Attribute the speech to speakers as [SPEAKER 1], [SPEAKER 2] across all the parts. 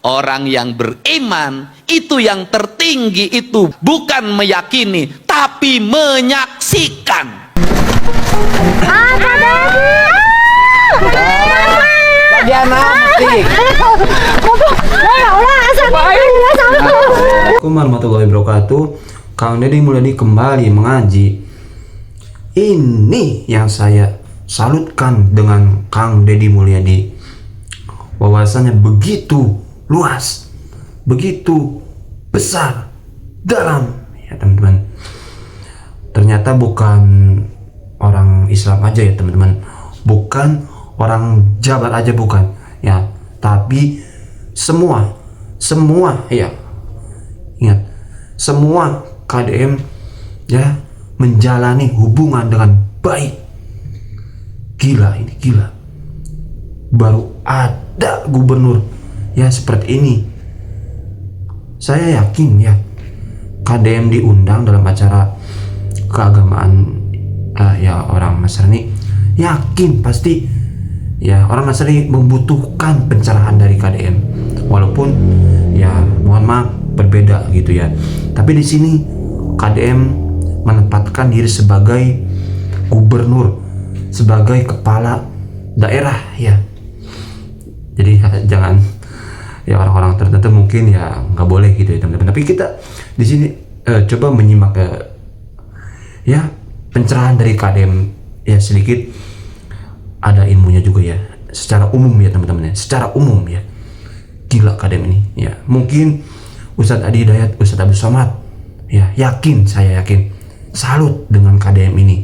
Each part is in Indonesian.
[SPEAKER 1] Orang yang beriman itu yang tertinggi itu bukan meyakini tapi menyaksikan.
[SPEAKER 2] Bagian mati.
[SPEAKER 3] Assalamualaikum warahmatullahi wabarakatuh. Kang Deddy Mulyadi kembali mengaji. Ini yang saya salutkan dengan Kang Deddy Mulyadi, wawasannya begitu luas, begitu besar, dalam, ya teman-teman. Ternyata bukan orang Islam aja ya teman-teman, bukan orang Jabar aja, bukan ya, tapi semua ya, ingat, semua KDM ya menjalani hubungan dengan baik. Gila, ini gila, baru ada gubernur ya seperti ini. Saya yakin ya KDM diundang dalam acara keagamaan ya orang Nasrani, yakin pasti ya orang Nasrani membutuhkan pencerahan dari KDM, walaupun ya mohon maaf berbeda gitu ya. Tapi di sini KDM menempatkan diri sebagai gubernur, sebagai kepala daerah ya. Jadi jangan ya orang-orang tertentu mungkin ya nggak boleh gitu ya teman-teman. Tapi kita di sini coba menyimak ya pencerahan dari KDM ya, sedikit ada ilmunya juga ya, secara umum ya teman-teman ya, secara umum ya. Gila KDM ini ya. Mungkin Ustadz Adi Hidayat, Ustadz Abdul Somad ya, saya yakin salut dengan KDM ini,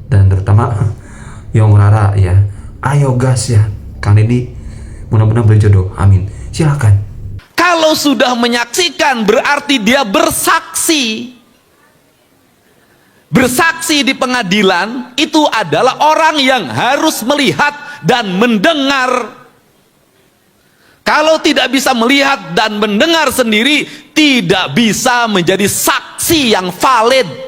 [SPEAKER 3] dan terutama Yong Rara ya. Ayo gas ya Kang Deddy, mudah-mudahan berjodoh, amin. Silakan.
[SPEAKER 1] Kalau sudah menyaksikan berarti dia bersaksi. Bersaksi di pengadilan itu adalah orang yang harus melihat dan mendengar. Kalau tidak bisa melihat dan mendengar sendiri, tidak bisa menjadi saksi yang valid.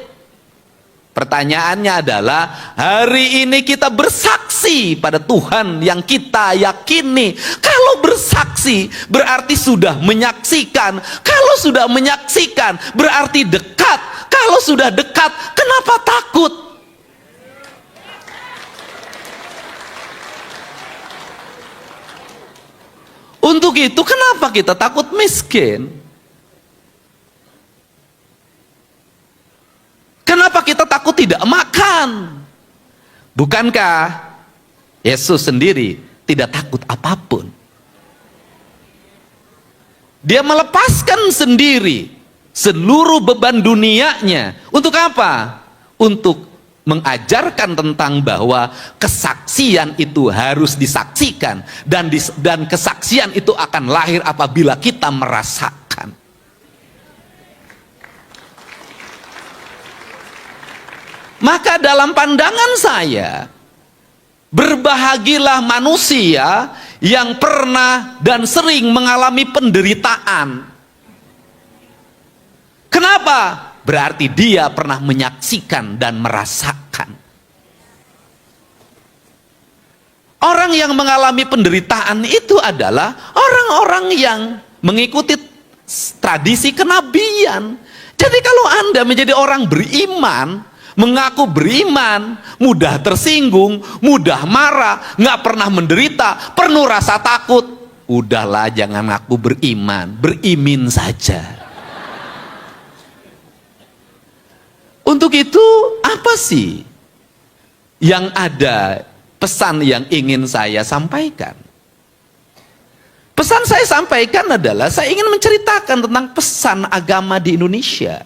[SPEAKER 1] Pertanyaannya adalah, hari ini kita bersaksi pada Tuhan yang kita yakini. Kalau bersaksi berarti sudah menyaksikan. Kalau sudah menyaksikan berarti dekat. Kalau sudah dekat, kenapa takut? Untuk itu kenapa kita takut miskin? Kenapa kita takut tidak makan? Bukankah Yesus sendiri tidak takut apapun? Dia melepaskan sendiri seluruh beban dunianya. Untuk apa? Untuk mengajarkan tentang bahwa kesaksian itu harus disaksikan, dan kesaksian itu akan lahir apabila kita merasakan. Maka dalam pandangan saya, berbahagialah manusia yang pernah dan sering mengalami penderitaan. Kenapa? Berarti dia pernah menyaksikan dan merasakan. Orang yang mengalami penderitaan itu adalah orang-orang yang mengikuti tradisi kenabian. Jadi kalau Anda menjadi orang beriman, mengaku beriman, mudah tersinggung, mudah marah, nggak pernah menderita, penuh rasa takut, udahlah jangan ngaku beriman, berimin saja. Untuk itu apa sih yang ada, pesan yang ingin saya sampaikan? Pesan saya sampaikan adalah saya ingin menceritakan tentang pesan agama di Indonesia.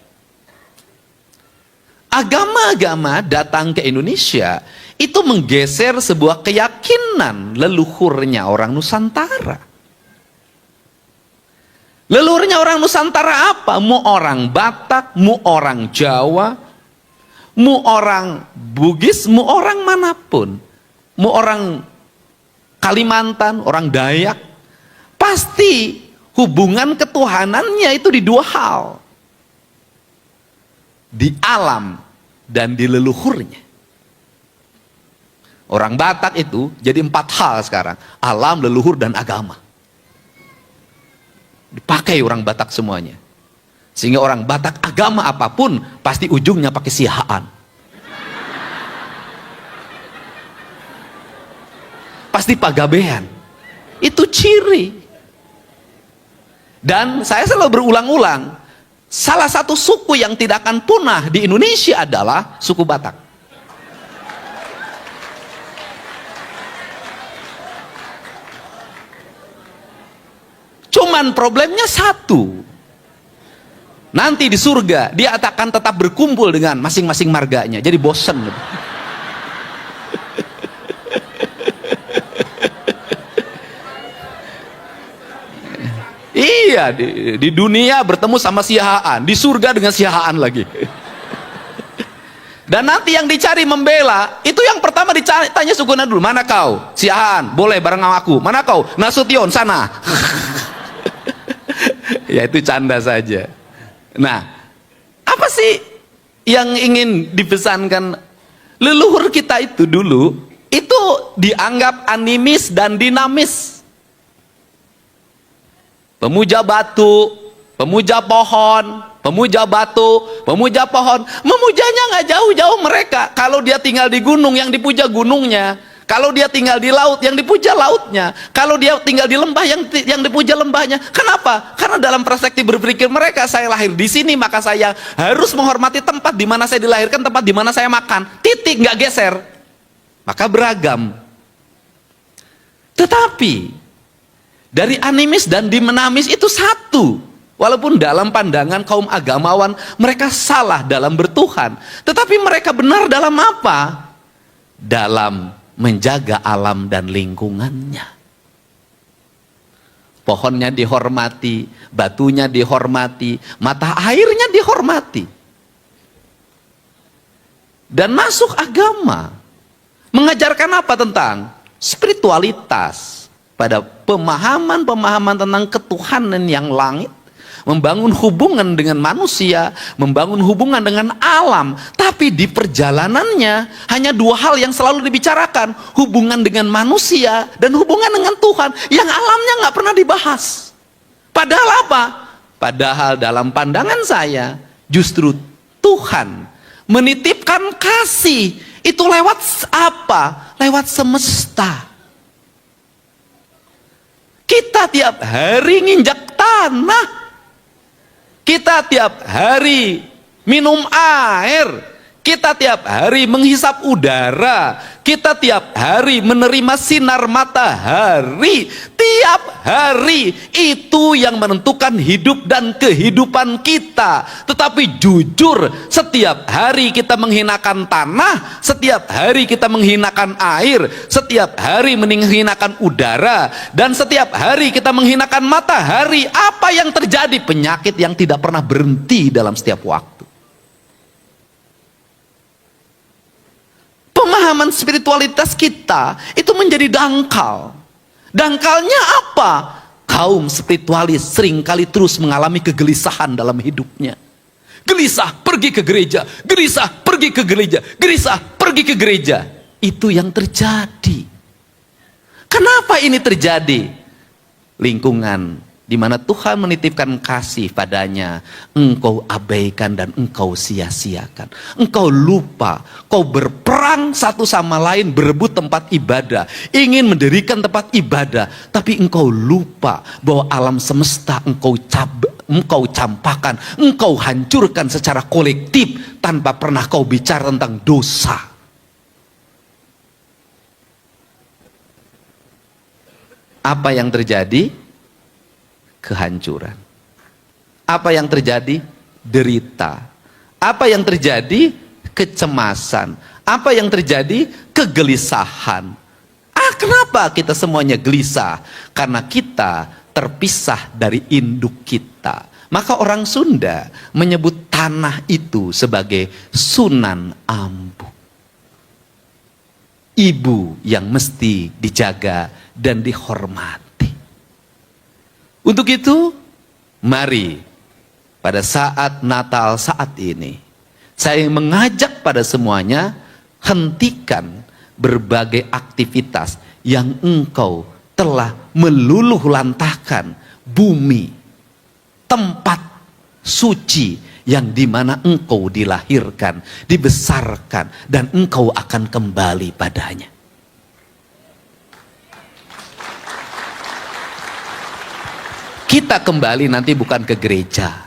[SPEAKER 1] Agama-agama datang ke Indonesia itu menggeser sebuah keyakinan leluhurnya orang Nusantara. Leluhurnya orang Nusantara apa? Mau orang Batak, mau orang Jawa, mau orang Bugis, mau orang manapun, mau orang Kalimantan, orang Dayak, pasti hubungan ketuhanannya itu di dua hal, di alam dan di leluhurnya. Orang Batak itu jadi 4 hal sekarang: alam, leluhur, dan agama. Dipakai orang Batak semuanya. Sehingga orang Batak agama apapun pasti ujungnya pakai sihaan. Pasti pagabean. Itu ciri. Dan saya selalu berulang-ulang, salah satu suku yang tidak akan punah di Indonesia adalah suku Batak. Cuman problemnya satu. Nanti di surga dia akan tetap berkumpul dengan masing-masing marganya. Jadi bosen. Iya, di dunia bertemu sama sihaan, di surga dengan sihaan lagi. Dan nanti yang dicari membela, itu yang pertama ditanya sukuna dulu, mana kau? Sihaan, boleh bareng sama aku. Mana kau? Nasution, sana. Ya itu canda saja. Nah, apa sih yang ingin dipesankan? Leluhur kita itu dulu, itu dianggap animis dan dinamis. Pemuja batu, pemuja pohon, pemuja batu, pemuja pohon. Memujanya nggak jauh-jauh mereka. Kalau dia tinggal di gunung, yang dipuja gunungnya. Kalau dia tinggal di laut, yang dipuja lautnya. Kalau dia tinggal di lembah, yang dipuja lembahnya. Kenapa? Karena dalam perspektif berpikir mereka, saya lahir di sini, maka saya harus menghormati tempat di mana saya dilahirkan, tempat di mana saya makan. Titik, nggak geser. Maka beragam. Tetapi dari animis dan dinamis itu satu. Walaupun dalam pandangan kaum agamawan mereka salah dalam bertuhan, tetapi mereka benar dalam apa? Dalam menjaga alam dan lingkungannya. Pohonnya dihormati, batunya dihormati, mata airnya dihormati. Dan masuk agama mengajarkan apa tentang spiritualitas, pada pemahaman-pemahaman tentang ketuhanan yang langit, membangun hubungan dengan manusia, membangun hubungan dengan alam. Tapi di perjalanannya hanya dua hal yang selalu dibicarakan, hubungan dengan manusia dan hubungan dengan Tuhan, yang alamnya nggak pernah dibahas. Padahal apa? Padahal dalam pandangan saya justru Tuhan menitipkan kasih itu lewat apa? Lewat semesta. Kita tiap hari nginjak tanah. Kita tiap hari minum air. Kita tiap hari menghisap udara. Kita tiap hari menerima sinar matahari. Tiap hari itu yang menentukan hidup dan kehidupan kita. Tetapi jujur, setiap hari kita menghinakan tanah, setiap hari kita menghinakan air, setiap hari menghinakan udara, dan setiap hari kita menghinakan matahari. Apa yang terjadi? Penyakit yang tidak pernah berhenti dalam setiap waktu. Pemahaman spiritualitas kita itu menjadi dangkal. Dangkalnya apa? Kaum spiritualis seringkali terus mengalami kegelisahan dalam hidupnya. Gelisah pergi ke gereja, gelisah pergi ke gereja, gelisah pergi ke gereja. Itu yang terjadi. Kenapa ini terjadi? Lingkungan di mana Tuhan menitipkan kasih padanya, engkau abaikan dan engkau sia-siakan. Engkau lupa, kau berperang satu sama lain, berebut tempat ibadah, ingin mendirikan tempat ibadah, tapi engkau lupa bahwa alam semesta engkau campakkan, engkau hancurkan secara kolektif tanpa pernah kau bicara tentang dosa. Apa yang terjadi? Kehancuran. Apa yang terjadi? Derita. Apa yang terjadi? Kecemasan. Apa yang terjadi? Kegelisahan. Kenapa kita semuanya gelisah? Karena kita terpisah dari induk kita. Maka orang Sunda menyebut tanah itu sebagai Sunan Ambu. Ibu yang mesti dijaga dan dihormati. Untuk itu, mari pada saat Natal saat ini, saya mengajak pada semuanya, hentikan berbagai aktivitas yang engkau telah meluluh lantahkan bumi tempat suci yang dimana engkau dilahirkan, dibesarkan, dan engkau akan kembali padanya. Kita kembali nanti bukan ke gereja,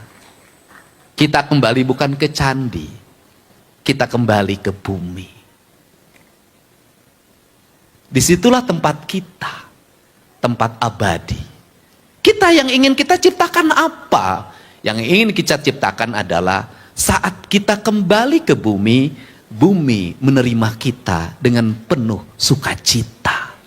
[SPEAKER 1] kita kembali bukan ke candi, kita kembali ke bumi. Disitulah tempat kita, tempat abadi. Kita yang ingin kita ciptakan apa? Yang ingin kita ciptakan adalah saat kita kembali ke bumi, bumi menerima kita dengan penuh sukacita.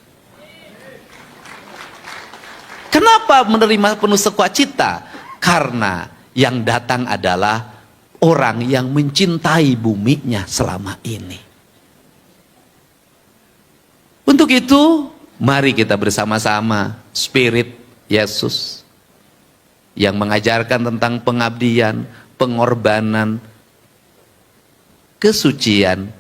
[SPEAKER 1] Kenapa menerima penuh sukacita? Karena yang datang adalah orang yang mencintai buminya selama ini. Untuk itu, mari kita bersama-sama Spirit Yesus yang mengajarkan tentang pengabdian, pengorbanan, kesucian,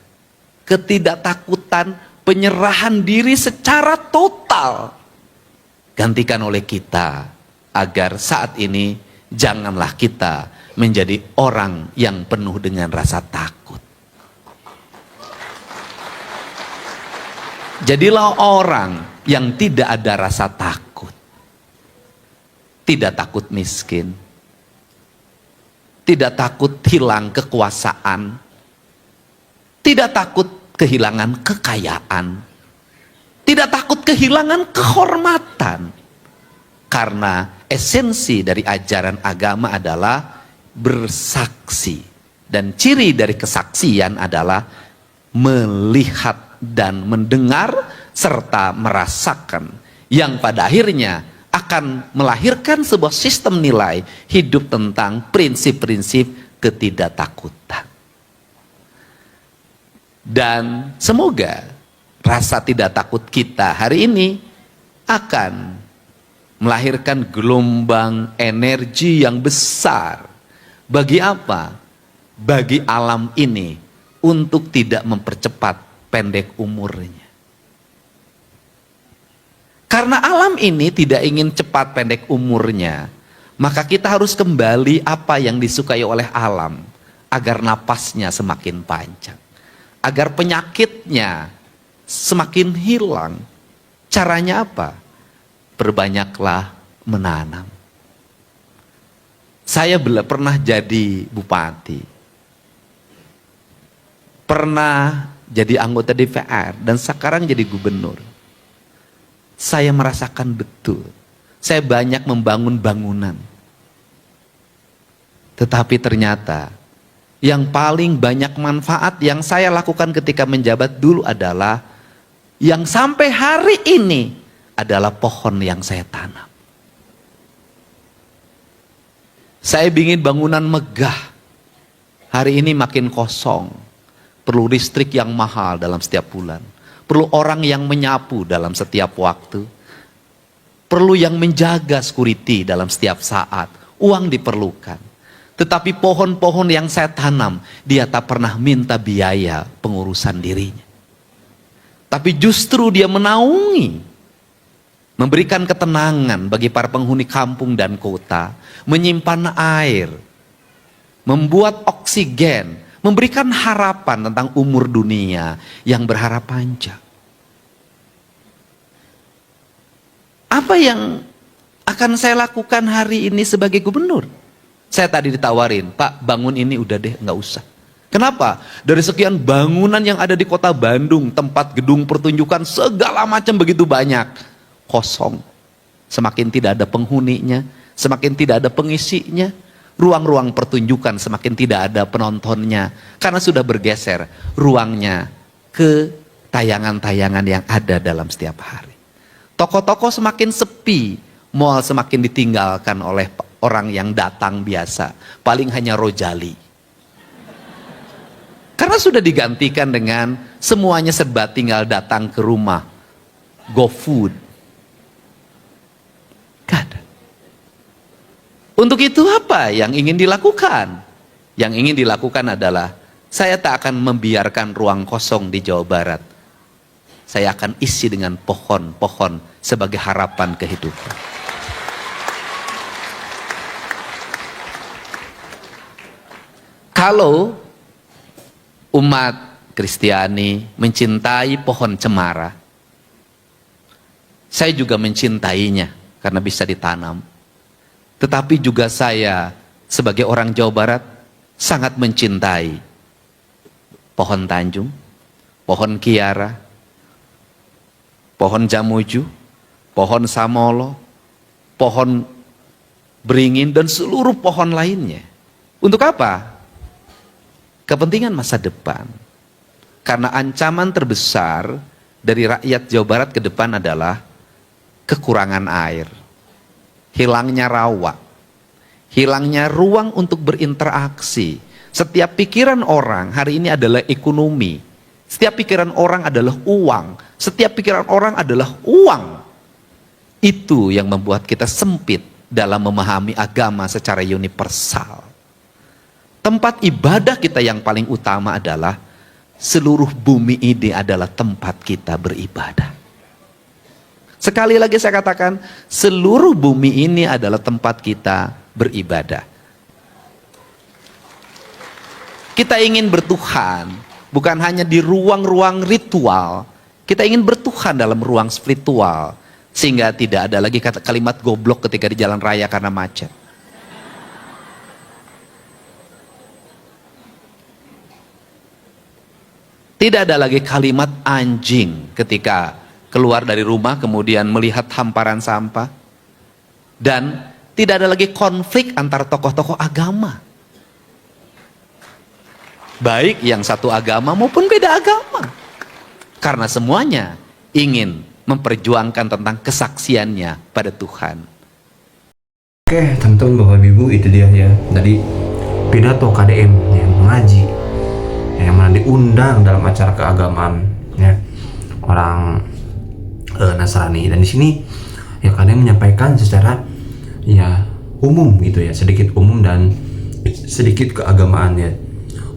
[SPEAKER 1] ketidaktakutan, penyerahan diri secara total gantikan oleh kita, agar saat ini janganlah kita menjadi orang yang penuh dengan rasa takut. Jadilah orang yang tidak ada rasa takut. Tidak takut miskin, tidak takut hilang kekuasaan, tidak takut kehilangan kekayaan, tidak takut kehilangan kehormatan. Karena esensi dari ajaran agama adalah bersaksi. Dan ciri dari kesaksian adalah melihat dan mendengar serta merasakan, yang pada akhirnya akan melahirkan sebuah sistem nilai hidup tentang prinsip-prinsip ketidaktakutan. Dan semoga rasa tidak takut kita hari ini akan melahirkan gelombang energi yang besar. Bagi apa? Bagi alam ini untuk tidak mempercepat pendek umurnya. Karena alam ini tidak ingin cepat pendek umurnya, maka kita harus kembali apa yang disukai oleh alam, agar napasnya semakin panjang, agar penyakitnya semakin hilang. Caranya apa? Perbanyaklah menanam. Saya pernah jadi bupati, pernah jadi anggota DPR, dan sekarang jadi gubernur. Saya merasakan betul, saya banyak membangun bangunan. Tetapi ternyata yang paling banyak manfaat yang saya lakukan ketika menjabat dulu adalah yang sampai hari ini adalah pohon yang saya tanam. Saya ingin bangunan megah, hari ini makin kosong. Perlu listrik yang mahal dalam setiap bulan. Perlu orang yang menyapu dalam setiap waktu. Perlu yang menjaga security dalam setiap saat. Uang diperlukan. Tetapi pohon-pohon yang saya tanam, dia tak pernah minta biaya pengurusan dirinya. Tapi justru dia menaungi, memberikan ketenangan bagi para penghuni kampung dan kota, menyimpan air, membuat oksigen, memberikan harapan tentang umur dunia yang berharap panjang. Apa yang akan saya lakukan hari ini sebagai gubernur? Saya tadi ditawarin, Pak, bangun ini udah deh, nggak usah. Kenapa? Dari sekian bangunan yang ada di kota Bandung, tempat gedung pertunjukan segala macam begitu banyak, kosong. Semakin tidak ada penghuninya, semakin tidak ada pengisinya. Ruang-ruang pertunjukan semakin tidak ada penontonnya, karena sudah bergeser ruangnya ke tayangan-tayangan yang ada dalam setiap hari. Toko-toko semakin sepi, mall semakin ditinggalkan oleh orang yang datang biasa, paling hanya rojali. Karena sudah digantikan dengan semuanya serba tinggal datang ke rumah, GoFood. Gak ada. Untuk itu apa yang ingin dilakukan? Yang ingin dilakukan adalah saya tak akan membiarkan ruang kosong di Jawa Barat. Saya akan isi dengan pohon-pohon sebagai harapan kehidupan. Kalau umat Kristiani mencintai pohon cemara, saya juga mencintainya karena bisa ditanam. Tetapi juga saya sebagai orang Jawa Barat sangat mencintai pohon Tanjung, pohon Kiara, pohon Jamuju, pohon Samolo, pohon Beringin, dan seluruh pohon lainnya. Untuk apa? Kepentingan masa depan. Karena ancaman terbesar dari rakyat Jawa Barat ke depan adalah kekurangan air, hilangnya rawa, hilangnya ruang untuk berinteraksi. Setiap pikiran orang hari ini adalah ekonomi. Setiap pikiran orang adalah uang. Setiap pikiran orang adalah uang. Itu yang membuat kita sempit dalam memahami agama secara universal. Tempat ibadah kita yang paling utama adalah seluruh bumi ini adalah tempat kita beribadah. Sekali lagi saya katakan, seluruh bumi ini adalah tempat kita beribadah. Kita ingin bertuhan, bukan hanya di ruang-ruang ritual. Kita ingin bertuhan dalam ruang spiritual. Sehingga tidak ada lagi kalimat goblok ketika di jalan raya karena macet. Tidak ada lagi kalimat anjing ketika keluar dari rumah kemudian melihat hamparan sampah. Dan tidak ada lagi konflik antar tokoh-tokoh agama. Baik yang satu agama maupun beda agama. Karena semuanya ingin memperjuangkan tentang kesaksiannya pada Tuhan.
[SPEAKER 3] Oke, teman-teman, Bapak Ibu, itu dia ya. Tadi pidato KDM yang mengaji, yang mana diundang dalam acara keagamaan ya, orang Nasrani. Dan di sini ya KDM menyampaikan secara ya umum gitu ya, sedikit umum dan sedikit keagamaan ya.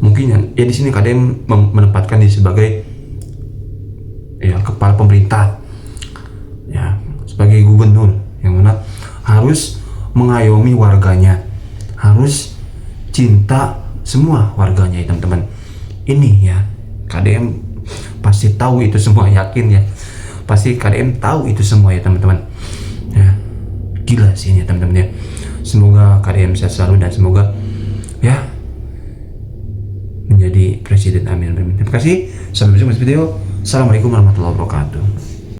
[SPEAKER 3] Mungkin ya di sini KDM menempatkan diri sebagai ya kepala pemerintah ya, sebagai gubernur yang mana harus mengayomi warganya, harus cinta semua warganya ya teman-teman. Ini ya KDM pasti tahu itu semua, yakin ya, pasti KDM tahu itu semua ya teman-teman ya. Gila sih ini ya teman-teman ya. Semoga KDM sehat selalu dan semoga ya menjadi presiden, amin. Terima kasih, sampai jumpa di video. Assalamualaikum warahmatullahi wabarakatuh.